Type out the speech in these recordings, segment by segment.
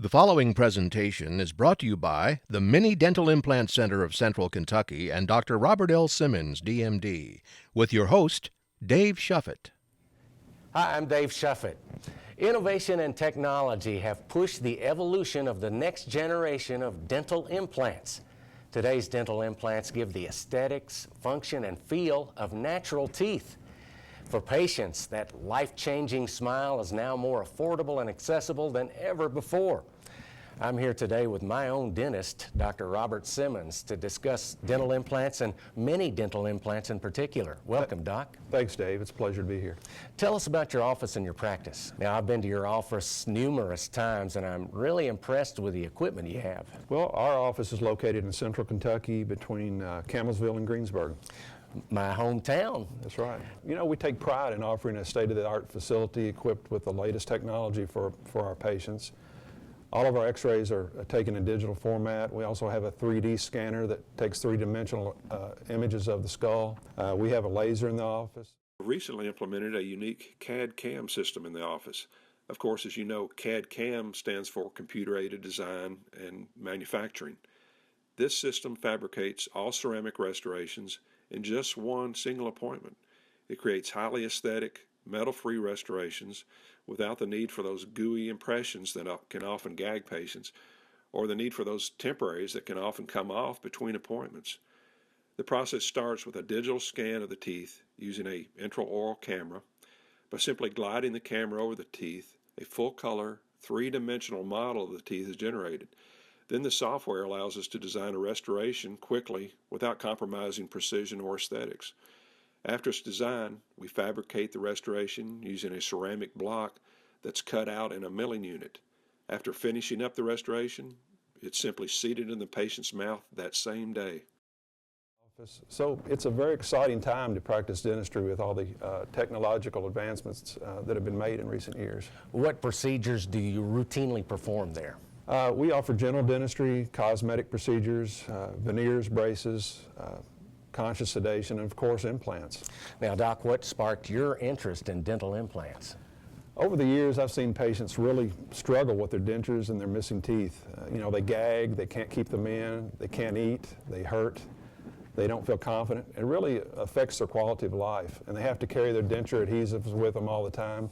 The following presentation is brought to you by the Mini Dental Implant Center of Central Kentucky and Dr. Robert L. Simmons, DMD, with your host, Dave Shuffett. Hi, I'm Dave Shuffett. Innovation and technology have pushed the evolution of the next generation of dental implants. Today's dental implants give the aesthetics, function, and feel of natural teeth. For patients, that life-changing smile is now more affordable and accessible than ever before. I'm here today with my own dentist, Dr. Robert Simmons, to discuss dental implants and many dental implants in particular. Welcome, Doc. Thanks, Dave. It's a pleasure to be here. Tell us about your office and your practice. Now, I've been to your office numerous times, and I'm really impressed with the equipment you have. Well, our office is located in Central Kentucky between Campbellsville and Greensburg. My hometown. That's right. You know, we take pride in offering a state-of-the-art facility equipped with the latest technology for our patients. All of our x-rays are taken in digital format. We also have a 3D scanner that takes three-dimensional images of the skull. We have a laser in the office. We recently implemented a unique CAD-CAM system in the office. Of course, as you know, CAD-CAM stands for Computer-Aided Design and Manufacturing. This system fabricates all ceramic restorations in just one single appointment. It creates highly aesthetic, metal-free restorations without the need for those gooey impressions that can often gag patients, or the need for those temporaries that can often come off between appointments. The process starts with a digital scan of the teeth using an intraoral camera. By simply gliding the camera over the teeth, a full-color, three-dimensional model of the teeth is generated. Then the software allows us to design a restoration quickly without compromising precision or aesthetics. After it's designed, we fabricate the restoration using a ceramic block that's cut out in a milling unit. After finishing up the restoration, it's simply seated in the patient's mouth that same day. So it's a very exciting time to practice dentistry with all the technological advancements that have been made in recent years. What procedures do you routinely perform there? We offer general dentistry, cosmetic procedures, veneers, braces, conscious sedation, and of course implants. Now, Doc, what sparked your interest in dental implants? Over the years, I've seen patients really struggle with their dentures and their missing teeth. You know, they gag, they can't keep them in, they can't eat, they hurt, they don't feel confident. It really affects their quality of life, and they have to carry their denture adhesives with them all the time.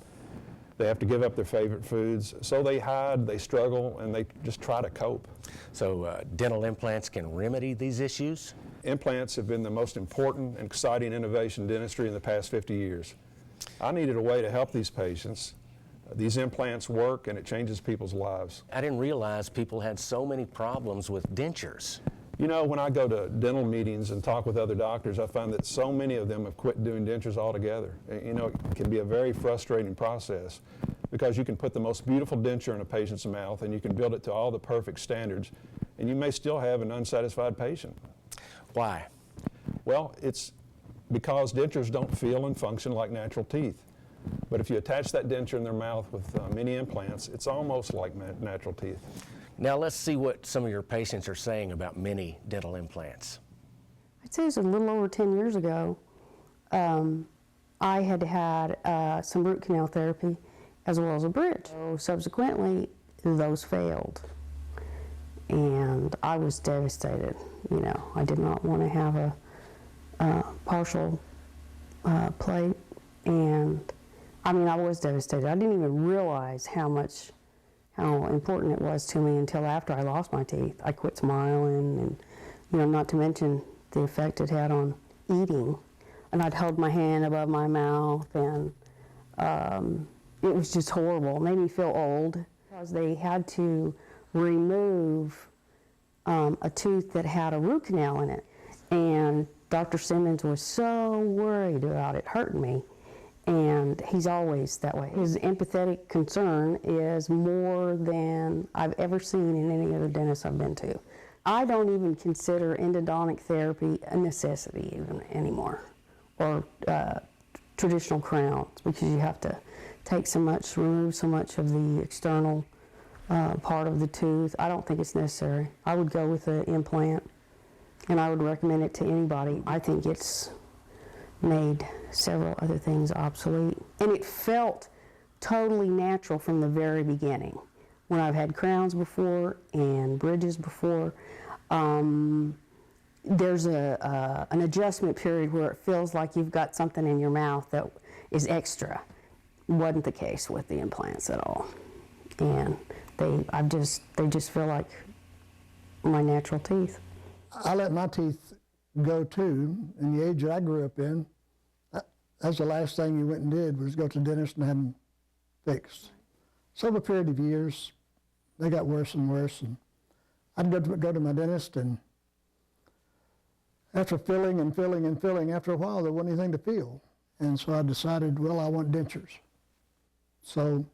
They have to give up their favorite foods, so they hide, they struggle, and they just try to cope. So dental implants can remedy these issues? Implants have been the most important and exciting innovation in dentistry in the past 50 years. I needed a way to help these patients. These implants work, and it changes people's lives. I didn't realize people had so many problems with dentures. You know, when I go to dental meetings and talk with other doctors, I find that so many of them have quit doing dentures altogether. You know, it can be a very frustrating process because you can put the most beautiful denture in a patient's mouth and you can build it to all the perfect standards, and you may still have an unsatisfied patient. Why? Well, it's because dentures don't feel and function like natural teeth. But if you attach that denture in their mouth with mini implants, it's almost like natural teeth. Now let's see what some of your patients are saying about mini dental implants. I'd say it was a little over 10 years ago. I had some root canal therapy as well as a bridge. So subsequently, those failed. And I was devastated. You know, I did not want to have a partial plate, and I mean, I was devastated. I didn't even realize how important it was to me until after I lost my teeth. I quit smiling, and you know, not to mention the effect it had on eating. And I'd hold my hand above my mouth, and it was just horrible. It made me feel old because they had to remove a tooth that had a root canal in it. And Dr. Simmons was so worried about it hurting me, and he's always that way. His empathetic concern is more than I've ever seen in any other dentist I've been to. I don't even consider endodontic therapy a necessity even anymore, or traditional crowns, because you have to remove so much of the external part of the tooth. I don't think it's necessary. I would go with an implant, and I would recommend it to anybody. I think it's made several other things obsolete, and it felt totally natural from the very beginning. when I've had crowns before and bridges before, there's an adjustment period where it feels like you've got something in your mouth that is extra. Wasn't the case with the implants at all. And they just feel like my natural teeth. I let my teeth go too. In the age that I grew up in, that's the last thing you went and did was go to the dentist and have them fixed. So over a period of years, they got worse and worse. And I'd go to my dentist, and after filling and filling and filling, after a while there wasn't anything to feel. And so I decided, well, I want dentures. So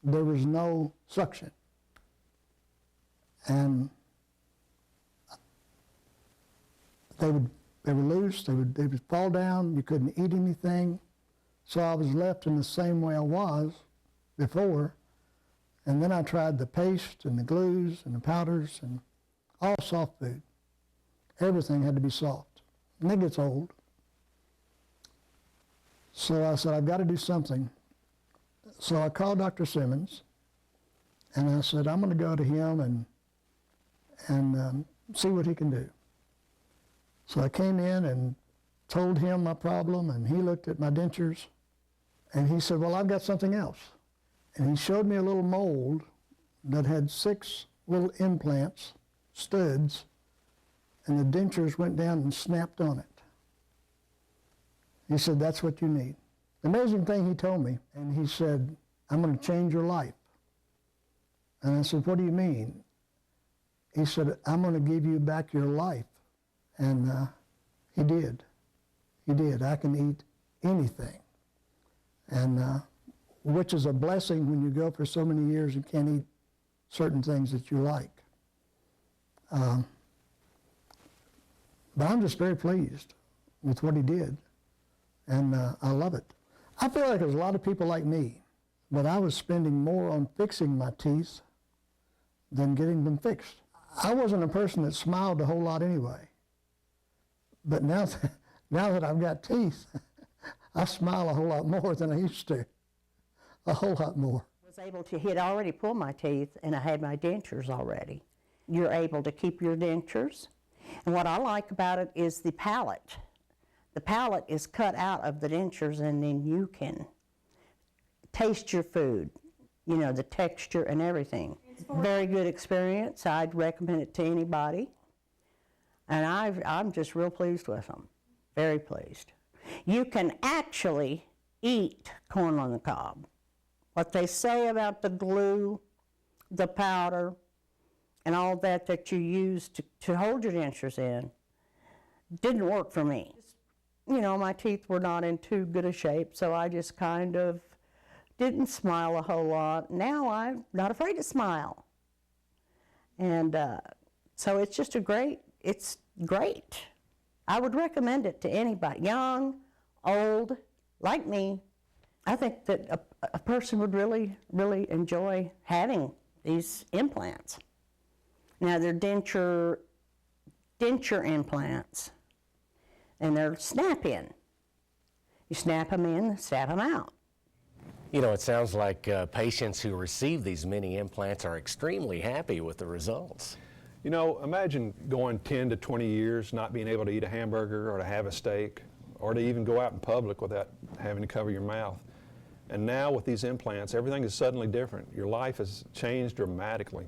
there was no suction. And they were loose, they would fall down, you couldn't eat anything. So I was left in the same way I was before. And then I tried the paste and the glues and the powders and all soft food. Everything had to be soft. And it gets old. So I said, I've got to do something. So I called Dr. Simmons, and I said, I'm going to go to him and see what he can do. So I came in and told him my problem, and he looked at my dentures, and he said, well, I've got something else. And he showed me a little mold that had 6 little implants, studs, and the dentures went down and snapped on it. He said, that's what you need. The amazing thing he told me, and he said, I'm going to change your life. And I said, what do you mean? He said, I'm going to give you back your life. And he did. He did. I can eat anything. And which is a blessing when you go for so many years and can't eat certain things that you like. But I'm just very pleased with what he did. And I love it. I feel like there's a lot of people like me, but I was spending more on fixing my teeth than getting them fixed. I wasn't a person that smiled a whole lot anyway. But now that I've got teeth, I smile a whole lot more than I used to. A whole lot more. He had already pulled my teeth, and I had my dentures already. You're able to keep your dentures. And what I like about it is the palate. The palate is cut out of the dentures, and then you can taste your food, you know, the texture and everything. Very good experience. I'd recommend it to anybody. And I'm just real pleased with them. Very pleased. You can actually eat corn on the cob. What they say about the glue, the powder, and all that you use to hold your dentures in didn't work for me. You know, my teeth were not in too good a shape, so I just kind of didn't smile a whole lot. Now I'm not afraid to smile. And so it's just it's great. I would recommend it to anybody, young, old, like me. I think that a person would really, really enjoy having these implants. Now they're denture implants, and they're snap-in. You snap them in, snap them out. You know, it sounds like patients who receive these mini implants are extremely happy with the results. You know, imagine going 10 to 20 years not being able to eat a hamburger or to have a steak or to even go out in public without having to cover your mouth. And now with these implants, everything is suddenly different. Your life has changed dramatically.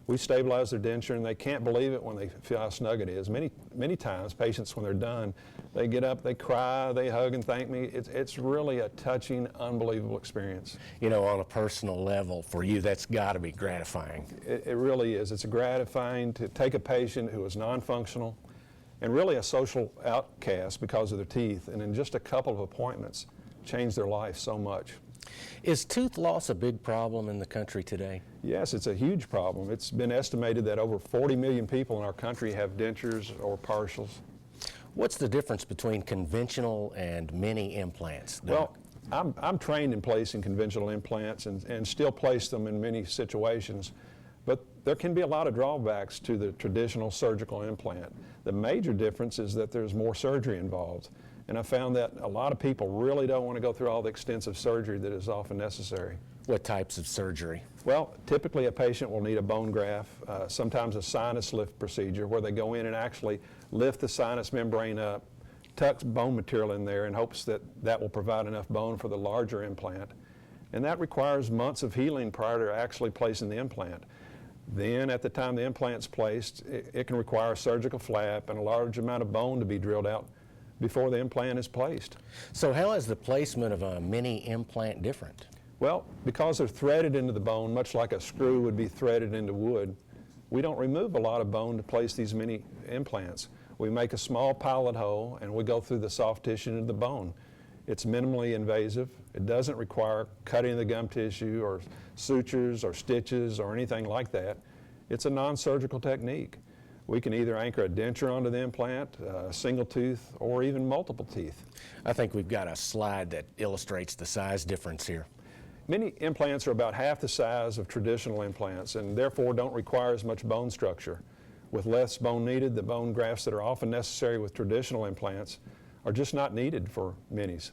We stabilize their denture, and they can't believe it when they feel how snug it is. Many times, patients, when they're done, they get up, they cry, they hug and thank me. It's really a touching, unbelievable experience. You know, on a personal level, for you, that's got to be gratifying. It really is. It's gratifying to take a patient who is non-functional and really a social outcast because of their teeth, and in just a couple of appointments, change their life so much. Is tooth loss a big problem in the country today? Yes, it's a huge problem. It's been estimated that over 40 million people in our country have dentures or partials. What's the difference between conventional and mini implants, Doc? Well, I'm trained in placing conventional implants and still place them in many situations, but there can be a lot of drawbacks to the traditional surgical implant. The major difference is that there's more surgery involved. And I found that a lot of people really don't want to go through all the extensive surgery that is often necessary. What types of surgery? Well, typically a patient will need a bone graft, sometimes a sinus lift procedure where they go in and actually lift the sinus membrane up, tuck bone material in there in hopes that that will provide enough bone for the larger implant. And that requires months of healing prior to actually placing the implant. Then at the time the implant's placed, it can require a surgical flap and a large amount of bone to be drilled out before the implant is placed. So how is the placement of a mini implant different? Well, because they're threaded into the bone, much like a screw would be threaded into wood, we don't remove a lot of bone to place these mini implants. We make a small pilot hole and we go through the soft tissue into the bone. It's minimally invasive. It doesn't require cutting the gum tissue or sutures or stitches or anything like that. It's a non-surgical technique. We can either anchor a denture onto the implant, a single tooth, or even multiple teeth. I think we've got a slide that illustrates the size difference here. Many implants are about half the size of traditional implants and therefore don't require as much bone structure. With less bone needed, the bone grafts that are often necessary with traditional implants are just not needed for minis.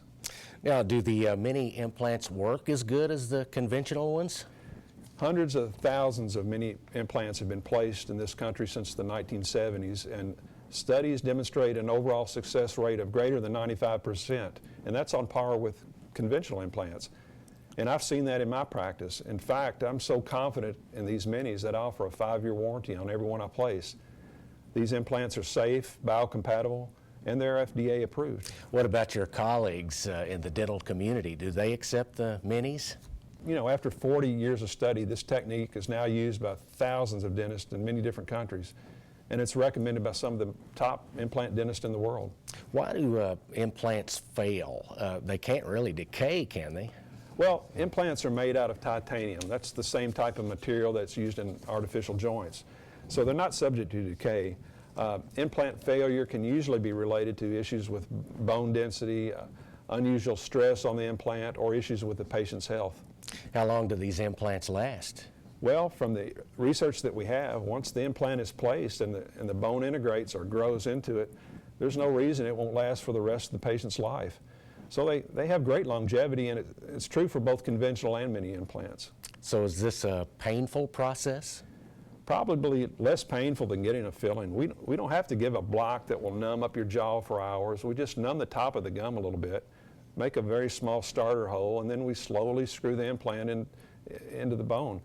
Now, do the mini implants work as good as the conventional ones? Hundreds of thousands of mini implants have been placed in this country since the 1970s, and studies demonstrate an overall success rate of greater than 95%, and that's on par with conventional implants. And I've seen that in my practice. In fact, I'm so confident in these minis that I offer a 5-year warranty on every one I place. These implants are safe, biocompatible, and they're FDA approved. What about your colleagues in the dental community? Do they accept the minis? You know, after 40 years of study, this technique is now used by thousands of dentists in many different countries, and it's recommended by some of the top implant dentists in the world. Why do implants fail? They can't really decay, can they? Well, implants are made out of titanium. That's the same type of material that's used in artificial joints. So they're not subject to decay. Implant failure can usually be related to issues with bone density, unusual stress on the implant, or issues with the patient's health. How long do these implants last? Well, from the research that we have, once the implant is placed and the bone integrates or grows into it, there's no reason it won't last for the rest of the patient's life. So they have great longevity, and it's true for both conventional and mini implants. So is this a painful process? Probably less painful than getting a filling. We don't have to give a block that will numb up your jaw for hours. We just numb the top of the gum a little bit, make a very small starter hole, and then we slowly screw the implant into the bone.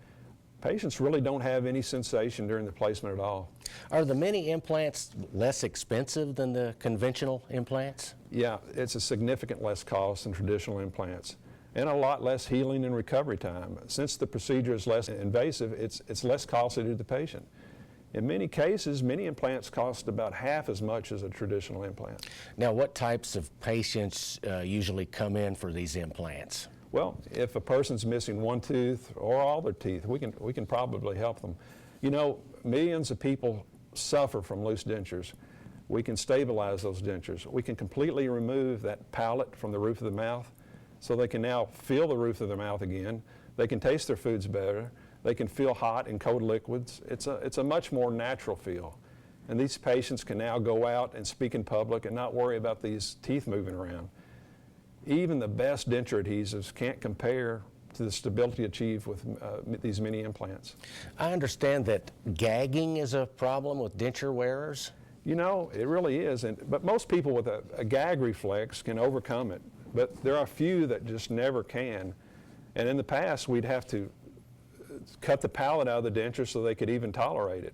Patients really don't have any sensation during the placement at all. Are the mini implants less expensive than the conventional implants? Yeah, it's a significant less cost than traditional implants, and a lot less healing and recovery time. Since the procedure is less invasive, it's less costly to the patient. In many cases, mini implants cost about half as much as a traditional implant. Now, what types of patients usually come in for these implants? Well, if a person's missing one tooth or all their teeth, we can probably help them. You know, millions of people suffer from loose dentures. We can stabilize those dentures. We can completely remove that palate from the roof of the mouth so they can now feel the roof of their mouth again. They can taste their foods better. They can feel hot and cold liquids. It's a much more natural feel. And these patients can now go out and speak in public and not worry about these teeth moving around. Even the best denture adhesives can't compare to the stability achieved with these mini implants. I understand that gagging is a problem with denture wearers. You know, it really is, but most people with a gag reflex can overcome it, but there are a few that just never can. And in the past, we'd have to cut the palate out of the denture so they could even tolerate it.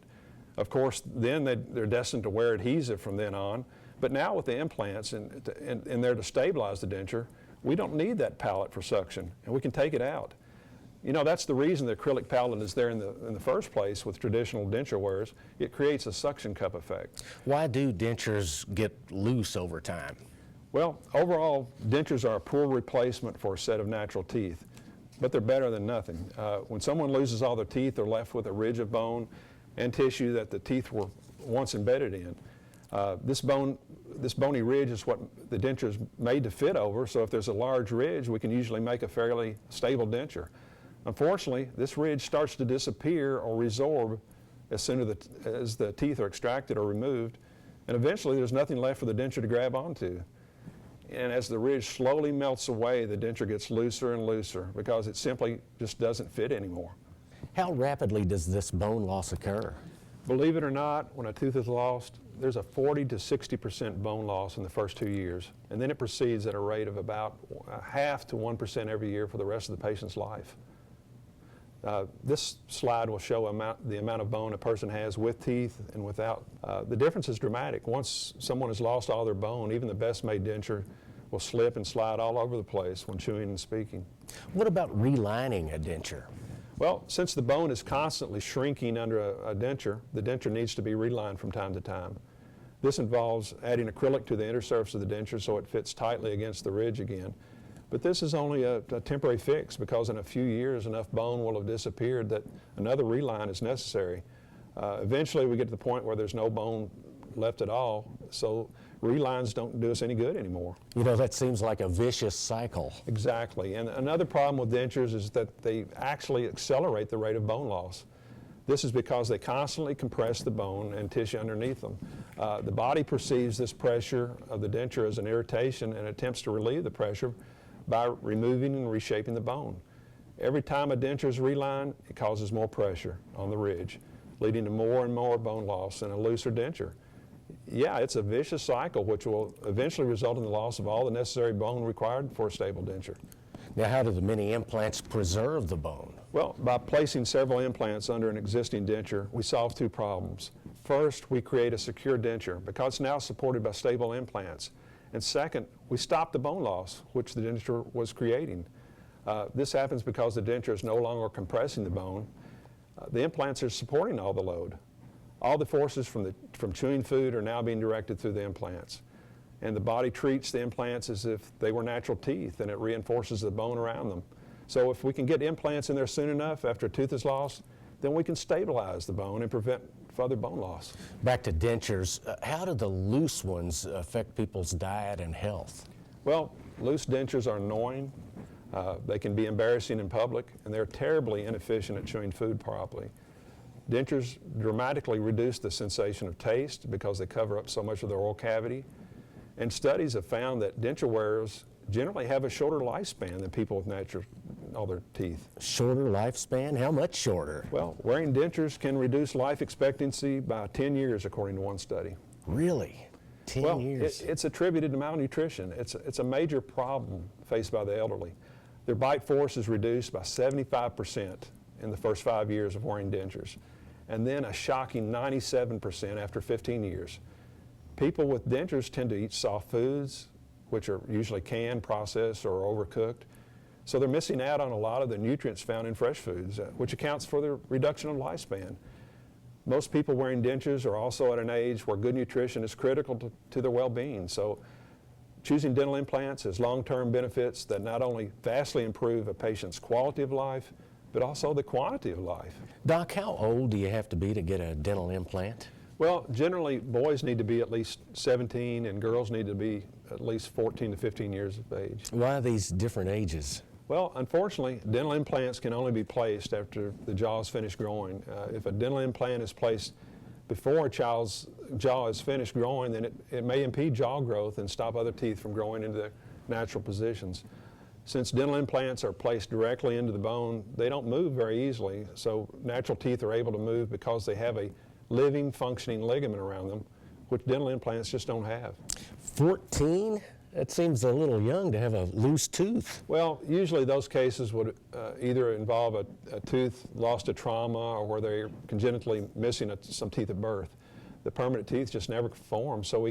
Of course, then they're destined to wear adhesive from then on. But now with the implants and there to stabilize the denture, we don't need that palate for suction, and we can take it out. You know, that's the reason the acrylic palate is there in the first place with traditional denture wearers. It creates a suction cup effect. Why do dentures get loose over time? Well, overall, dentures are a poor replacement for a set of natural teeth, but they're better than nothing. When someone loses all their teeth, they're left with a ridge of bone and tissue that the teeth were once embedded in. This bony ridge is what the denture is made to fit over, so if there's a large ridge, we can usually make a fairly stable denture. Unfortunately, this ridge starts to disappear or resorb as soon as the teeth are extracted or removed, and eventually there's nothing left for the denture to grab onto. And as the ridge slowly melts away, the denture gets looser and looser because it simply just doesn't fit anymore. How rapidly does this bone loss occur? Believe it or not, when a tooth is lost, there's a 40 to 60% bone loss in the first 2 years, and then it proceeds at a rate of about 0.5 to 1% every year for the rest of the patient's life. This slide will show the amount of bone a person has with teeth and without. The difference is dramatic. Once someone has lost all their bone, even the best made denture will slip and slide all over the place when chewing and speaking. What about relining a denture? Well, since the bone is constantly shrinking under a denture, the denture needs to be relined from time to time. This involves adding acrylic to the inner surface of the denture so it fits tightly against the ridge again. But this is only a temporary fix because in a few years enough bone will have disappeared that another reline is necessary. Eventually we get to the point where there's no bone left at all, so relines don't do us any good anymore. You know, that seems like a vicious cycle. Exactly, and another problem with dentures is that they actually accelerate the rate of bone loss. This is because they constantly compress the bone and tissue underneath them. The body perceives this pressure of the denture as an irritation and attempts to relieve the pressure by removing and reshaping the bone. Every time a denture is relined, it causes more pressure on the ridge, leading to more and more bone loss and a looser denture. Yeah, it's a vicious cycle which will eventually result in the loss of all the necessary bone required for a stable denture. Now, how do the mini implants preserve the bone? Well, by placing several implants under an existing denture, we solve two problems. First, we create a secure denture because it's now supported by stable implants. And second, we stop the bone loss, which the denture was creating. This happens because the denture is no longer compressing the bone. The implants are supporting all the load. All the forces from chewing food are now being directed through the implants. And the body treats the implants as if they were natural teeth, and it reinforces the bone around them. So if we can get implants in there soon enough after a tooth is lost, then we can stabilize the bone and prevent further bone loss. Back to dentures, how do the loose ones affect people's diet and health? Well, loose dentures are annoying. They can be embarrassing in public, and they're terribly inefficient at chewing food properly. Dentures dramatically reduce the sensation of taste because they cover up so much of the oral cavity. And studies have found that denture wearers generally have a shorter lifespan than people with all their teeth. Shorter lifespan? How much shorter? Well, wearing dentures can reduce life expectancy by 10 years, according to one study. Really? 10 years? It's attributed to malnutrition. It's a major problem faced by the elderly. Their bite force is reduced by 75% in the first 5 years of wearing dentures, and then a shocking 97% after 15 years. People with dentures tend to eat soft foods, which are usually canned, processed, or overcooked. So they're missing out on a lot of the nutrients found in fresh foods, which accounts for their reduction of lifespan. Most people wearing dentures are also at an age where good nutrition is critical to their well-being. So choosing dental implants has long-term benefits that not only vastly improve a patient's quality of life, but also the quantity of life. Doc, how old do you have to be to get a dental implant? Well, generally, boys need to be at least 17 and girls need to be at least 14 to 15 years of age. Why these different ages? Well, unfortunately, dental implants can only be placed after the jaw is finished growing. If a dental implant is placed before a child's jaw is finished growing, then it may impede jaw growth and stop other teeth from growing into their natural positions. Since dental implants are placed directly into the bone, they don't move very easily, so natural teeth are able to move because they have a living, functioning ligament around them, which dental implants just don't have. 14? That seems a little young to have a loose tooth. Well, usually those cases would either involve a tooth lost to trauma or where they're congenitally missing some teeth at birth. The permanent teeth just never form, so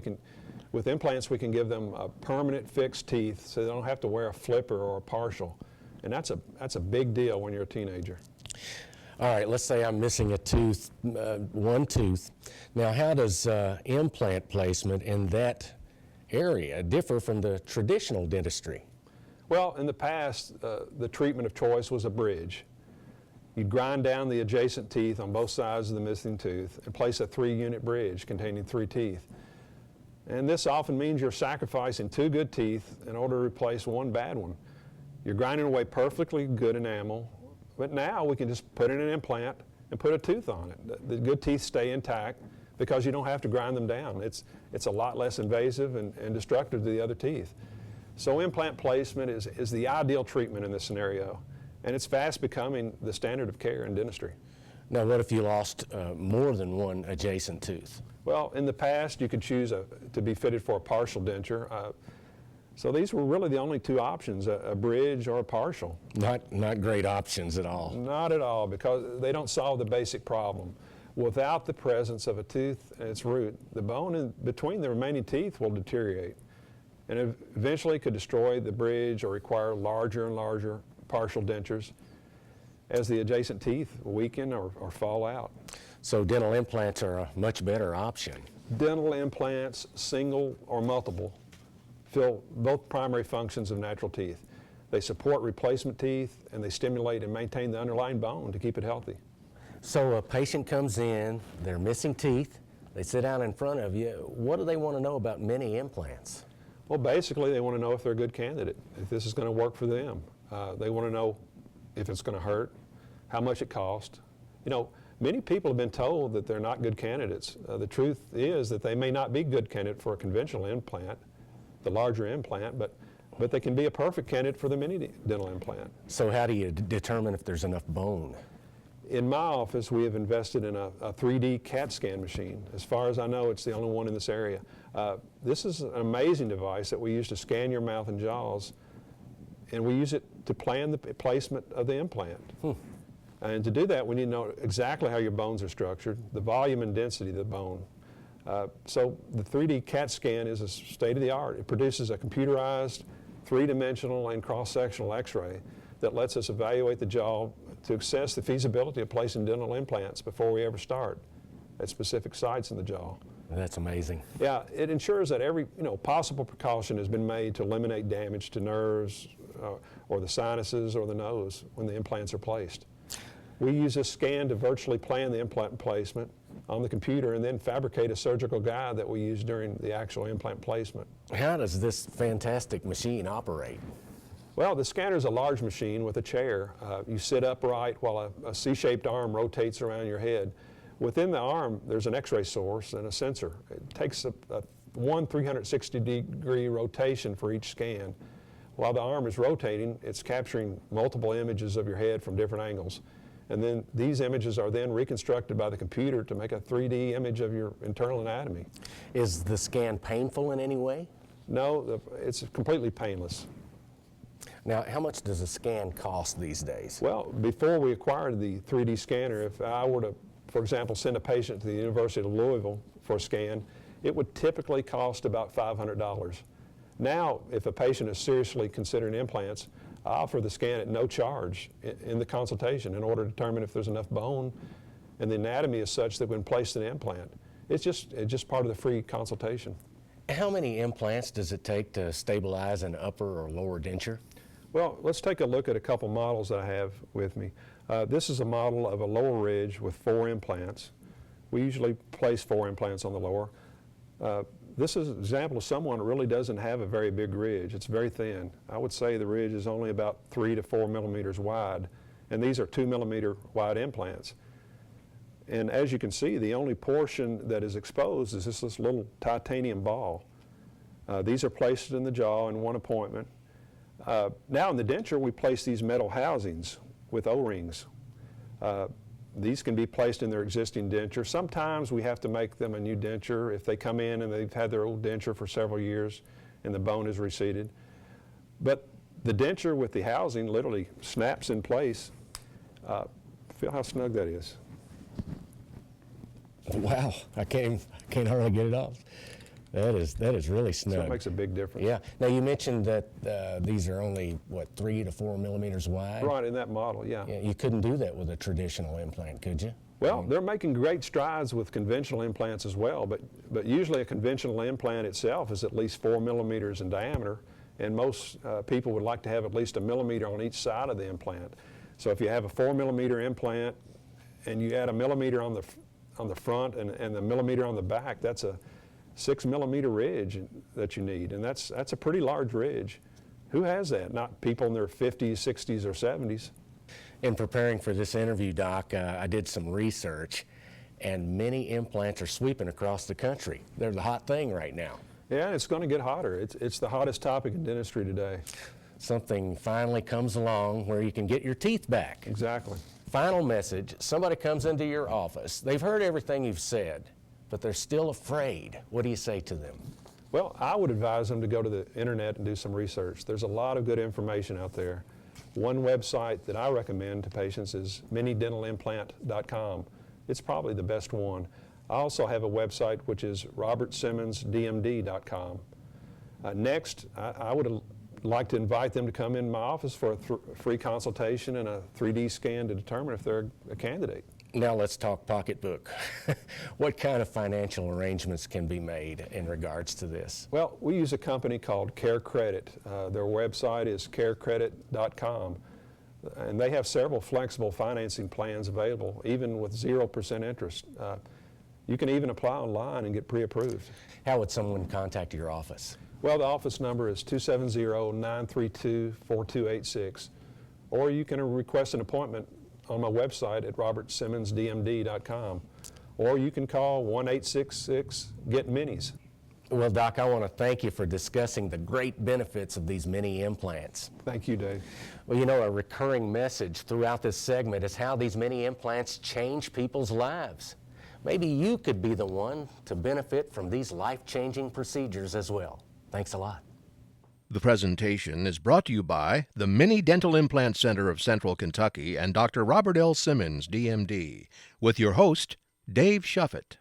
with implants we can give them a permanent fixed teeth so they don't have to wear a flipper or a partial. And that's a big deal when you're a teenager. All right, let's say I'm missing a tooth, one tooth. Now, how does implant placement in that area differ from the traditional dentistry? Well, in the past, the treatment of choice was a bridge. You'd grind down the adjacent teeth on both sides of the missing tooth and place a 3-unit bridge containing 3 teeth. And this often means you're sacrificing 2 good teeth in order to replace 1 bad one. You're grinding away perfectly good enamel, but now we can just put in an implant and put a tooth on it. The good teeth stay intact because you don't have to grind them down. It's a lot less invasive and destructive to the other teeth. So implant placement is the ideal treatment in this scenario, and it's fast becoming the standard of care in dentistry. Now, what if you lost more than one adjacent tooth? Well, in the past, you could choose to be fitted for a partial denture. So these were really the only two options, a bridge or a partial. Not great options at all. Not at all, because they don't solve the basic problem. Without the presence of a tooth and its root, the bone in between the remaining teeth will deteriorate and eventually could destroy the bridge or require larger and larger partial dentures as the adjacent teeth weaken or fall out. So dental implants are a much better option. Dental implants, single or multiple, fill both primary functions of natural teeth. They support replacement teeth and they stimulate and maintain the underlying bone to keep it healthy. So a patient comes in, they're missing teeth, they sit down in front of you. What do they want to know about mini implants? Well, basically they want to know if they're a good candidate, if this is going to work for them. They want to know if it's going to hurt, how much it costs. You know, many people have been told that they're not good candidates. The truth is that they may not be good candidate for a conventional implant, the larger implant, but they can be a perfect candidate for the mini dental implant. So how do you determine if there's enough bone? In my office, we have invested in a 3D CAT scan machine. As far as I know, it's the only one in this area. This is an amazing device that we use to scan your mouth and jaws, and we use it to plan the placement of the implant. And to do that, we need to know exactly how your bones are structured, the volume and density of the bone. So the 3D CAT scan is a state-of-the-art. It produces a computerized, three-dimensional and cross-sectional x-ray that lets us evaluate the jaw to assess the feasibility of placing dental implants before we ever start at specific sites in the jaw. That's amazing. Yeah, it ensures that every possible precaution has been made to eliminate damage to nerves or the sinuses or the nose when the implants are placed. We use this scan to virtually plan the implant placement on the computer and then fabricate a surgical guide that we use during the actual implant placement. How does this fantastic machine operate? Well, the scanner is a large machine with a chair. You sit upright while a C-shaped arm rotates around your head. Within the arm, there's an X-ray source and a sensor. It takes a 360-degree rotation for each scan. While the arm is rotating, it's capturing multiple images of your head from different angles. And then these images are then reconstructed by the computer to make a 3D image of your internal anatomy. Is the scan painful in any way? No, it's completely painless. Now, how much does a scan cost these days? Well, before we acquired the 3D scanner, if I were to, for example, send a patient to the University of Louisville for a scan, it would typically cost about $500. Now, if a patient is seriously considering implants, I offer the scan at no charge in the consultation in order to determine if there's enough bone and the anatomy is such that when placed an implant. It's just part of the free consultation. How many implants does it take to stabilize an upper or lower denture? Well, let's take a look at a couple models that I have with me. This is a model of a lower ridge with 4 implants. We usually place 4 implants on the lower. This is an example of someone who really doesn't have a very big ridge. It's very thin. I would say the ridge is only about 3 to 4 millimeters wide, and these are 2 millimeter wide implants. And as you can see, the only portion that is exposed is this little titanium ball. These are placed in the jaw in one appointment. Now in the denture, we place these metal housings with O-rings. These can be placed in their existing denture. Sometimes we have to make them a new denture if they come in and they've had their old denture for several years and the bone is receded. But the denture with the housing literally snaps in place. Feel how snug that is. Wow, I can't hardly get it off. That is really snug. So it makes a big difference. Yeah. Now you mentioned that these are only, what, 3 to 4 millimeters wide? Right, in that model, yeah. Yeah. You couldn't do that with a traditional implant, could you? Well, they're making great strides with conventional implants as well, but usually a conventional implant itself is at least 4 millimeters in diameter, and most people would like to have at least a millimeter on each side of the implant. So if you have a 4 millimeter implant and you add a millimeter on the front and a millimeter on the back, that's a 6 millimeter ridge that you need, and that's a pretty large ridge. Who has that? Not people in their 50s, 60s, or 70s. In preparing for this interview, Doc, I did some research, and many implants are sweeping across the country. They're the hot thing right now. Yeah, it's going to get hotter. It's the hottest topic in dentistry today. Something finally comes along where you can get your teeth back. Exactly. Final message, somebody comes into your office. They've heard everything you've said, but they're still afraid. What do you say to them? Well, I would advise them to go to the internet and do some research. There's a lot of good information out there. One website that I recommend to patients is minidentalimplant.com. It's probably the best one. I also have a website which is robertsimmonsdmd.com. Next, I would like to invite them to come in my office for a free consultation and a 3D scan to determine if they're a candidate. Now let's talk pocketbook. What kind of financial arrangements can be made in regards to this? Well, we use a company called Care Credit. Their website is carecredit.com. And they have several flexible financing plans available, even with 0% interest. You can even apply online and get pre-approved. How would someone contact your office? Well, the office number is 270-932-4286. Or you can request an appointment on my website at robertsimmonsdmd.com. Or you can call 1-866-GET-MINIs. Well, Doc, I want to thank you for discussing the great benefits of these mini implants. Thank you, Dave. Well, you know, a recurring message throughout this segment is how these mini implants change people's lives. Maybe you could be the one to benefit from these life-changing procedures as well. Thanks a lot. The presentation is brought to you by the Mini Dental Implant Center of Central Kentucky and Dr. Robert L. Simmons, DMD, with your host, Dave Shuffett.